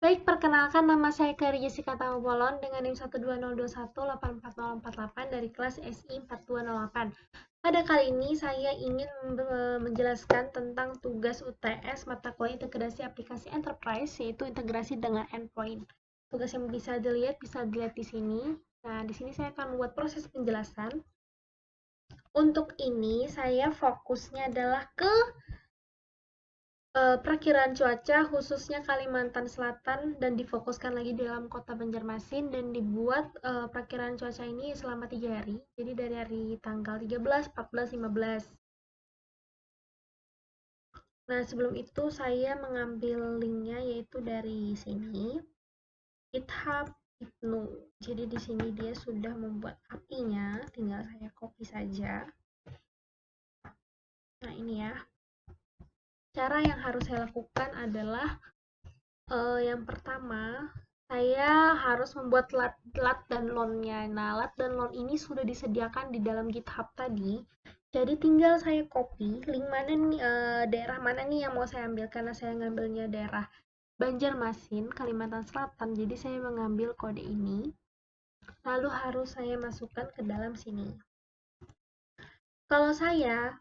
Baik, perkenalkan nama saya Kari Jessica Taupolon dengan NIM 12018404448 dari kelas SI 4208. Pada kali ini saya ingin menjelaskan tentang tugas UTS mata kuliah integrasi aplikasi enterprise, yaitu integrasi dengan endpoint. Tugas yang bisa dilihat di sini. Nah, di sini saya akan membuat proses penjelasan. Untuk ini saya fokusnya adalah ke perakiraan cuaca khususnya Kalimantan Selatan dan difokuskan lagi di dalam kota Banjarmasin dan dibuat perakiraan cuaca ini selama 3 hari. Jadi dari hari tanggal 13, 14, 15. Nah, sebelum itu saya mengambil linknya yaitu dari sini, GitHub Ibnu. Jadi di sini dia sudah membuat API-nya, tinggal saya copy saja. Nah, ini ya. Cara yang harus saya lakukan adalah yang pertama, saya harus membuat lat dan loan-nya. Nah, lat dan loan ini sudah disediakan di dalam GitHub tadi. Jadi tinggal saya copy link mana nih, daerah mana nih yang mau saya ambil, karena saya ngambilnya daerah Banjarmasin, Kalimantan Selatan. Jadi saya mengambil kode ini. Lalu harus saya masukkan ke dalam sini. Kalau saya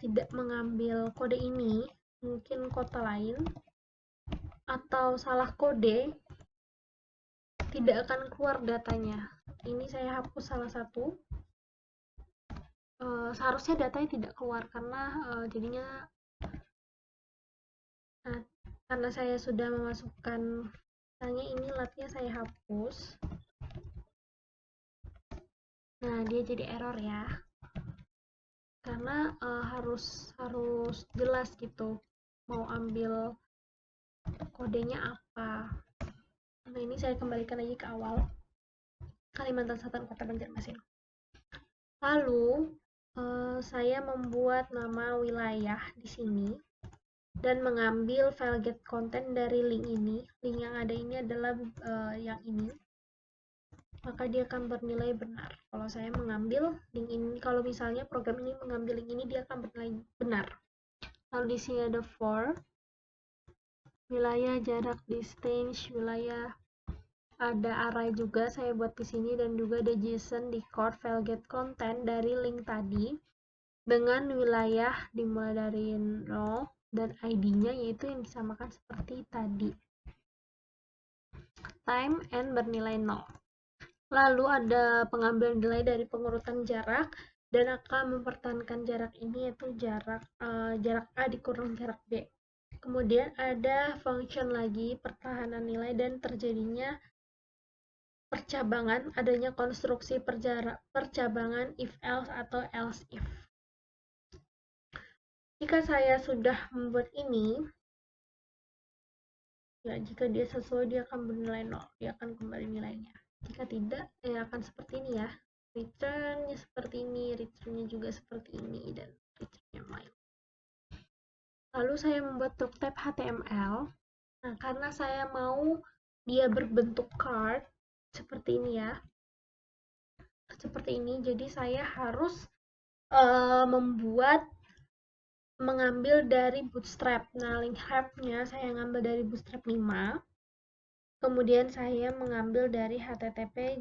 tidak mengambil kode ini, mungkin kota lain atau salah kode, tidak akan keluar datanya. Ini saya hapus salah satu. Seharusnya datanya tidak keluar karena jadinya karena saya sudah memasukkan, misalnya ini latnya saya hapus. Nah, dia jadi error ya. Karena harus jelas gitu mau ambil kodenya apa. Nah, ini saya kembalikan lagi ke awal. Kalimantan Selatan, Kota Banjarmasin. Lalu saya membuat nama wilayah di sini dan mengambil file get content dari link ini. Link yang ada ini adalah yang ini. Maka dia akan bernilai benar. Kalau saya mengambil link ini, kalau misalnya program ini mengambil link ini, dia akan bernilai benar. Lalu di sini ada for, wilayah, jarak, distance, wilayah, ada array juga saya buat di sini, dan juga ada JSON di core file get content dari link tadi dengan wilayah dimulai dari 0 dan ID-nya yaitu yang disamakan seperti tadi. Time and bernilai 0. Lalu ada pengambilan nilai dari pengurutan jarak dan akan mempertahankan jarak ini yaitu jarak A dikurang jarak B. Kemudian ada function lagi pertahanan nilai dan terjadinya percabangan, adanya konstruksi percabangan if else atau else if. Jika saya sudah membuat ini, ya jika dia sesuai dia akan bernilai 0, dia akan kembali nilainya. Jika tidak, ya akan seperti ini ya. Return-nya seperti ini, return-nya juga seperti ini, dan return-nya main. Lalu saya membuat struct type HTML. Nah, karena saya mau dia berbentuk card, seperti ini ya. Seperti ini, jadi saya harus mengambil dari Bootstrap. Nah, link help-nya saya ngambil dari Bootstrap 5. Kemudian saya mengambil dari HTTP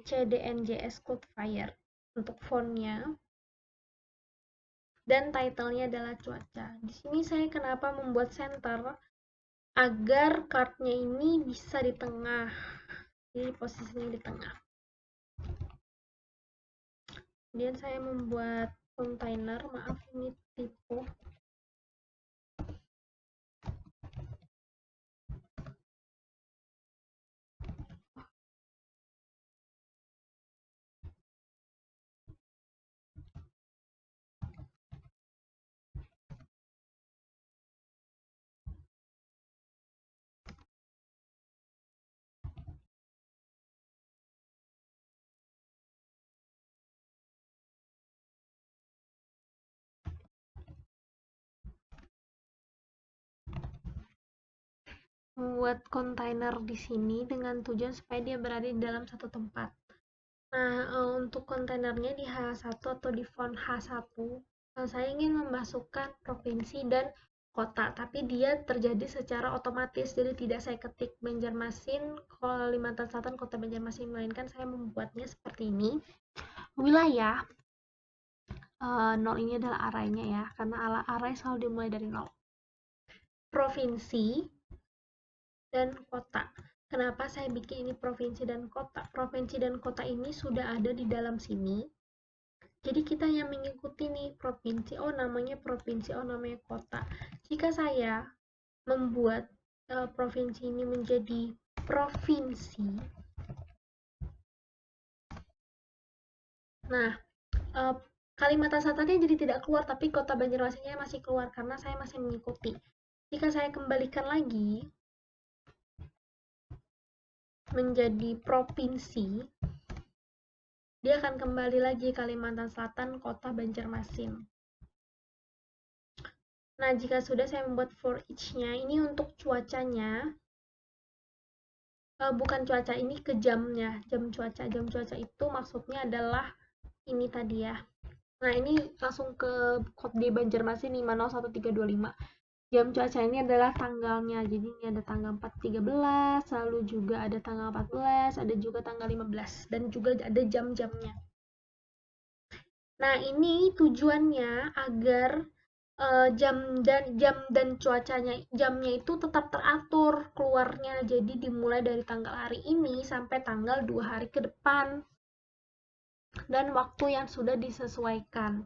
CDNJS Cloudflare untuk fontnya. Dan title-nya adalah cuaca. Di sini saya kenapa membuat center agar card-nya ini bisa di tengah. Jadi posisinya di tengah. Kemudian saya membuat container, maaf ini tipe. Membuat kontainer di sini dengan tujuan supaya dia berada di dalam satu tempat. Nah, untuk kontainernya di H1 atau di font H1, saya ingin memasukkan provinsi dan kota, tapi dia terjadi secara otomatis, jadi tidak saya ketik Banjarmasin, Kalimantan Selatan, Kota Banjarmasin, melainkan saya membuatnya seperti ini. Wilayah, 0 ini adalah arraynya ya, karena array selalu dimulai dari 0. Provinsi dan kota. Kenapa saya bikin ini provinsi dan kota? Provinsi dan kota ini sudah ada di dalam sini. Jadi kita yang mengikuti nih provinsi, oh namanya provinsi, oh namanya kota. Jika saya membuat provinsi ini menjadi provinsi, nah Kalimantan Selatan jadi tidak keluar, tapi kota Banjarmasinnya masih keluar karena saya masih mengikuti. Jika saya kembalikan lagi menjadi provinsi, dia akan kembali lagi Kalimantan Selatan, Kota Banjarmasin. Nah, jika sudah saya membuat for each-nya, ini untuk cuacanya, bukan cuaca, ini ke jamnya, jam cuaca. Jam cuaca itu maksudnya adalah ini tadi ya. Nah, ini langsung ke kode Banjarmasin 501325. Jam cuaca ini adalah tanggalnya, jadi ini ada tanggal 4.13, lalu juga ada tanggal 14, ada juga tanggal 15, dan juga ada jam-jamnya. Nah, ini tujuannya agar jam dan cuacanya, jamnya itu tetap teratur keluarnya, jadi dimulai dari tanggal hari ini sampai tanggal 2 hari ke depan, dan waktu yang sudah disesuaikan.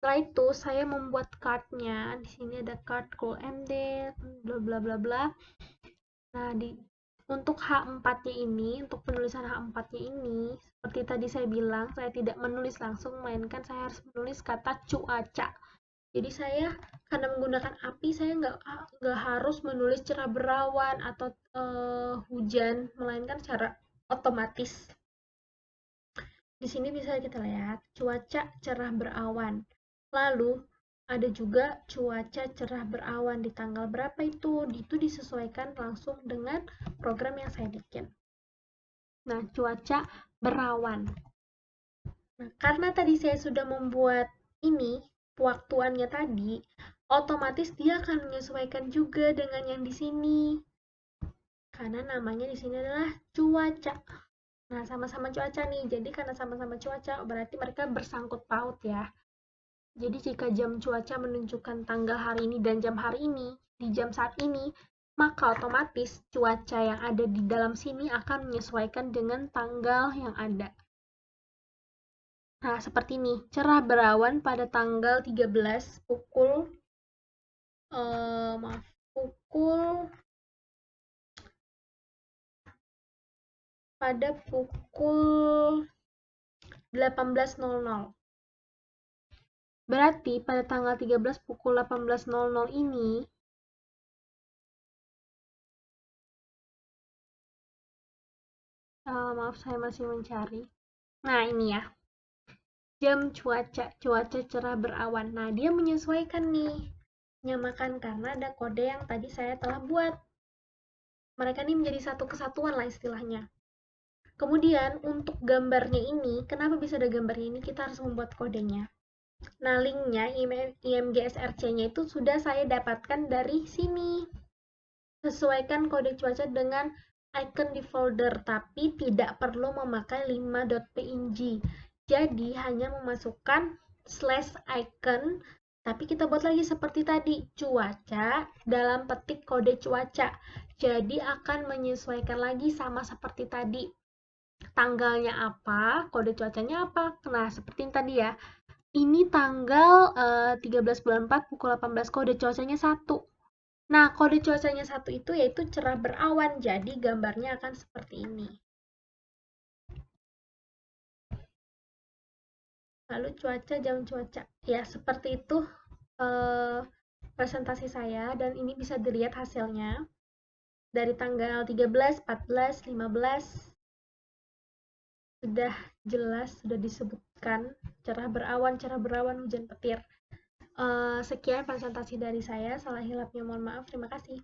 Setelah itu saya membuat card-nya. Di sini ada card call ended, bla bla bla bla. Nah, untuk H4-nya ini, untuk penulisan H4-nya ini, seperti tadi saya bilang, saya tidak menulis langsung, melainkan saya harus menulis kata cuaca. Jadi saya karena menggunakan api, saya nggak harus menulis cerah berawan atau hujan, melainkan secara otomatis. Di sini bisa kita lihat cuaca cerah berawan. Lalu ada juga cuaca cerah berawan di tanggal berapa itu disesuaikan langsung dengan program yang saya bikin. Nah, cuaca berawan. Nah, karena tadi saya sudah membuat ini waktuannya tadi, otomatis dia akan menyesuaikan juga dengan yang di sini. Karena namanya di sini adalah cuaca. Nah, sama-sama cuaca nih. Jadi karena sama-sama cuaca, berarti mereka bersangkut paut ya. Jadi jika jam cuaca menunjukkan tanggal hari ini dan jam hari ini, di jam saat ini, maka otomatis cuaca yang ada di dalam sini akan menyesuaikan dengan tanggal yang ada. Nah, seperti ini. Cerah berawan pada tanggal 13 pukul pada pukul 18.00. Berarti pada tanggal 13 pukul 18.00 ini, maaf saya masih mencari. Nah, ini ya. Jam cuaca cerah berawan. Nah, dia menyesuaikan nih. Menyamakan karena ada kode yang tadi saya telah buat. Mereka ini menjadi satu kesatuan lah istilahnya. Kemudian untuk gambarnya ini, kenapa bisa ada gambarnya ini? Kita harus membuat kodenya. Nah, linknya IMG-SRC-nya itu sudah saya dapatkan dari sini. Sesuaikan kode cuaca dengan icon di folder, tapi tidak perlu memakai 5.png. Jadi, hanya memasukkan slash icon, tapi kita buat lagi seperti tadi, cuaca dalam petik kode cuaca. Jadi, akan menyesuaikan lagi sama seperti tadi. Tanggalnya apa, kode cuacanya apa. Nah, seperti yang tadi ya. Ini tanggal 13 bulan 4 pukul 18, kode cuacanya 1. Nah, kode cuacanya 1 itu yaitu cerah berawan, jadi gambarnya akan seperti ini. Lalu cuaca, jam cuaca. Ya, seperti itu presentasi saya, dan ini bisa dilihat hasilnya. Dari tanggal 13, 14, 15, sudah jelas, sudah disebutkan cerah berawan, hujan petir. Sekian presentasi dari saya, salah hilapnya mohon maaf, terima kasih.